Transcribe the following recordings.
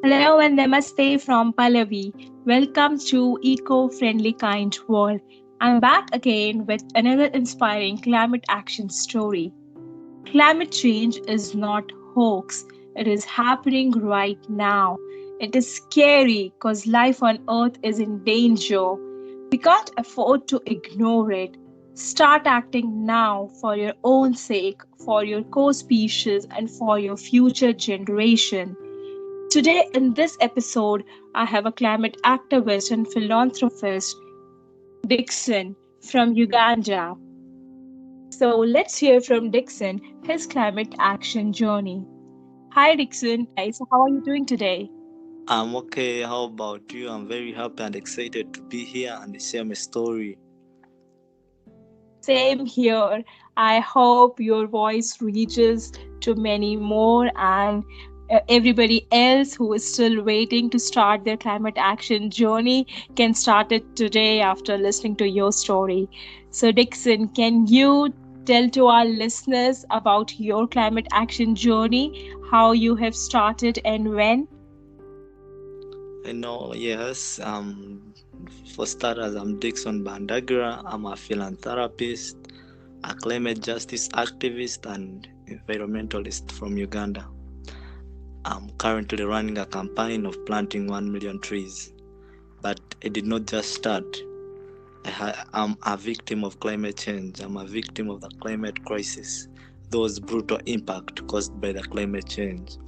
Hello and namaste from Pallavi. Welcome to Eco-Friendly Kind World. I'm back again with another inspiring climate action story. Climate change is not hoax. It is happening right now. It is scary because life on earth is in danger. We can't afford to ignore it. Start acting now for your own sake, for your co-species and for your future generation. Today, in this episode, I have a climate activist and philanthropist, Dixon from Uganda. So let's hear from Dixon his climate action journey. Hi, Dixon. Hi, so how are you doing today? I'm okay. How about you? I'm very happy and excited to be here and share my story. Same here. I hope your voice reaches to many more and everybody else who is still waiting to start their climate action journey can start it today after listening to your story. So, Dixon, can you tell to our listeners about your climate action journey, how you have started and when? Yes. For starters, I'm Dixon Bahandagira. I'm a philanthropist, a climate justice activist, and environmentalist from Uganda. I'm currently running a campaign of planting 1 million trees. But I did not just start. I'm a victim of climate change. I'm a victim of the climate crisis, those brutal impact caused by the climate change.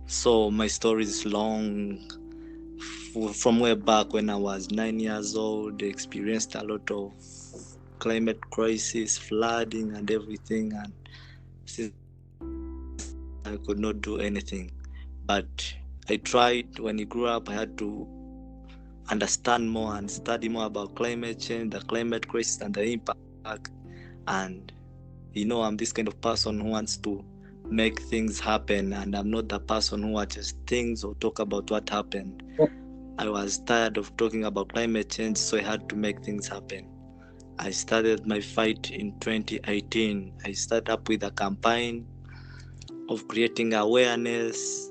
So my story is long. From way back when I was 9 years old, I experienced a lot of climate crisis, flooding, and everything. And since I could not do anything, but I tried. When I grew up, I had to understand more and study more about climate change, the climate crisis, and the impact. And I'm this kind of person who wants to make things happen, and I'm not the person who watches things or talk about what happened. I was tired of talking about climate change, so I had to make things happen. I started my fight in 2018. I started up with a campaign of creating awareness,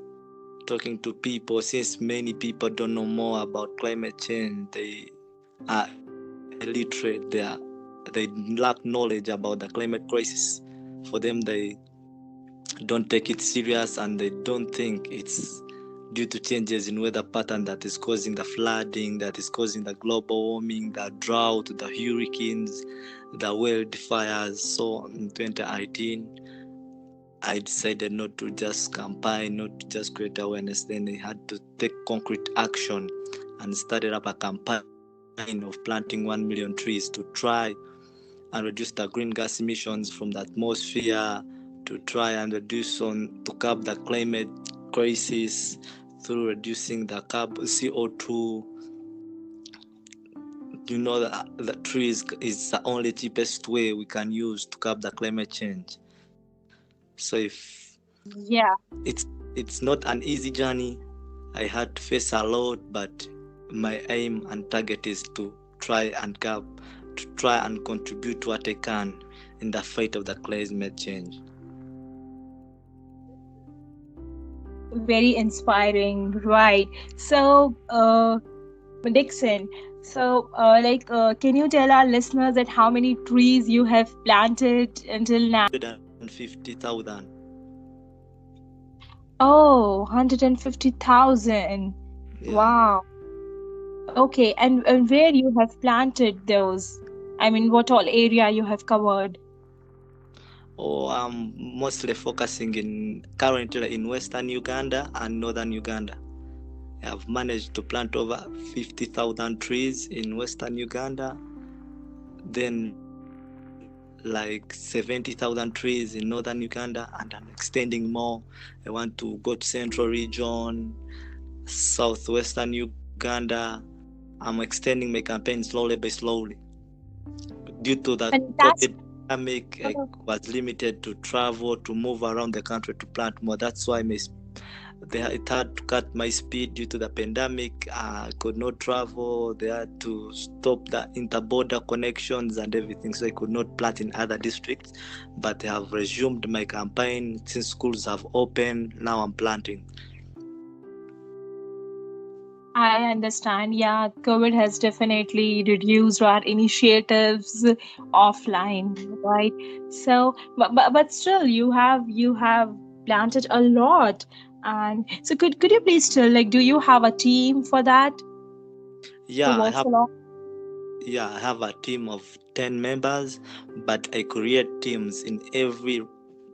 talking to people, since many people don't know more about climate change. They are illiterate, they lack knowledge about the climate crisis. For them, they don't take it serious, and they don't think it's due to changes in weather pattern that is causing the flooding, that is causing the global warming, the drought, the hurricanes, the wildfires. So in 2018, I decided not to just campaign, not to just create awareness. Then I had to take concrete action and started up a campaign of planting 1 million trees to try and reduce the green gas emissions from the atmosphere, to try and to curb the climate crisis through reducing the CO2. The trees is the only cheapest way we can use to curb the climate change. So if Yeah. it's not an easy journey, I had to face a lot, but my aim and target is to try and contribute what I can in the fight of the climate change. Very inspiring, right? So, Dixon, can you tell our listeners that how many trees you have planted until now? 150,000. Oh, 150,000. Yeah. Wow. Okay, and where you have planted those? I mean, what all area you have covered? Oh, I'm mostly focusing in currently in Western Uganda and Northern Uganda. I have managed to plant over 50,000 trees in Western Uganda, then like 70,000 trees in Northern Uganda, and I'm extending more. I want to go to Central Region, Southwestern Uganda. I'm extending my campaign slowly by slowly. Due to the COVID Fantastic. pandemic, I was limited to travel, to move around the country to plant more. That's why it had to cut my speed due to the pandemic. I could not travel. They had to stop the inter-border connections and everything, so I could not plant in other districts. But I have resumed my campaign since schools have opened. Now I'm planting. I understand. Yeah, COVID has definitely reduced our initiatives offline, right? So, but still, you have planted a lot, and so could you please still like, do you have a team for that who Yeah, I works have along? yeah, I have a team of 10 members, but I create teams in every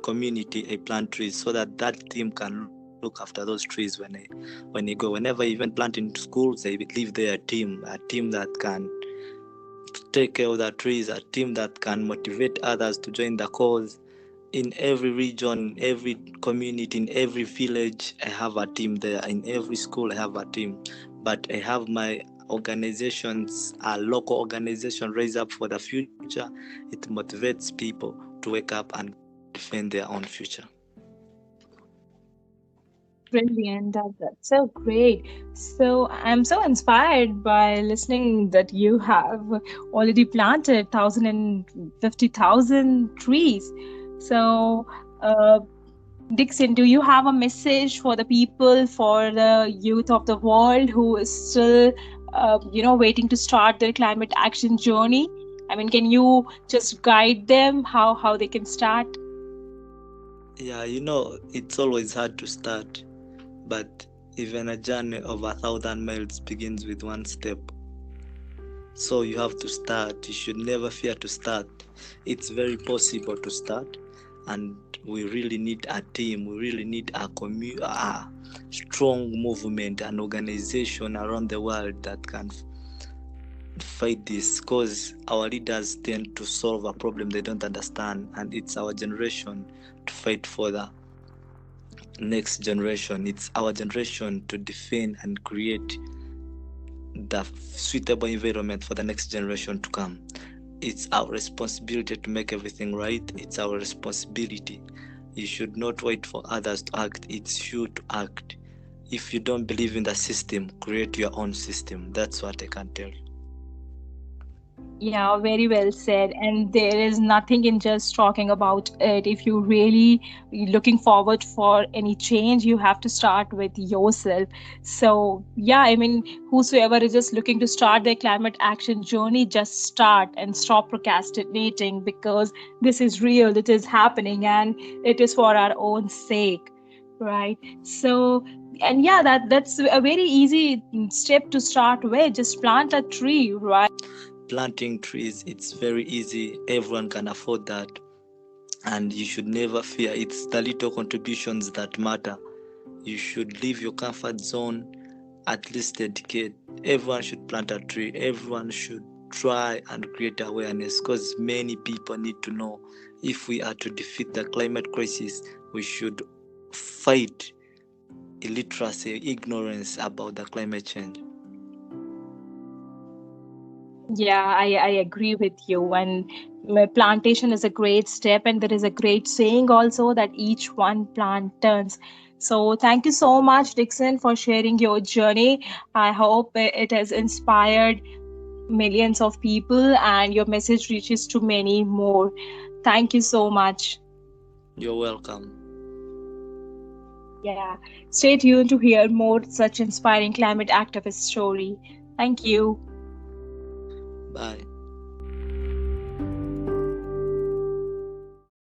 community I plant trees so that that team can look after those trees when I go. Whenever I even plant in schools, I leave there a team that can take care of the trees, a team that can motivate others to join the cause. In every region, in every community, in every village, I have a team there. In every school, I have a team. But I have my organizations, a local organization, Raise Up for the Future. It motivates people to wake up and defend their own future. Brilliant. That's so great. So I'm so inspired by listening that you have already planted 1,050,000 trees. So, uh, Dixon, do you have a message for the people, for the youth of the world who is still, waiting to start their climate action journey? I mean, can you just guide them how they can start? Yeah, it's always hard to start, but even a journey of 1,000 miles begins with one step. So you have to start. You should never fear to start. It's very possible to start, and we really need a team. We really need a strong movement, an organization around the world that can fight this. Because our leaders tend to solve a problem they don't understand, and it's our generation to fight for the next generation. It's our generation to defend and create the suitable environment for the next generation to come. It's our responsibility to make everything right. It's our responsibility. You should not wait for others to act. It's you to act. If you don't believe in the system, create your own system. That's what I can tell you. Yeah, very well said. And there is nothing in just talking about it. If you really looking forward for any change, you have to start with yourself. So, yeah, I mean, whosoever is just looking to start their climate action journey, just start and stop procrastinating, because this is real, it is happening, and it is for our own sake. Right. So, and yeah, that's a very easy step to start with. Just plant a tree, right? Planting trees, it's very easy. Everyone can afford that. And you should never fear. It's the little contributions that matter. You should leave your comfort zone, at least a decade. Everyone should plant a tree. Everyone should try and create awareness, because many people need to know, if we are to defeat the climate crisis, we should fight illiteracy, ignorance about the climate change. Yeah, I agree with you. And plantation is a great step, and there is a great saying also that each one plant turns. So, thank you so much, Dixon, for sharing your journey. I hope it has inspired millions of people and your message reaches to many more. Thank you so much. You're welcome. Yeah, stay tuned to hear more such inspiring climate activist story. Thank you. Bye.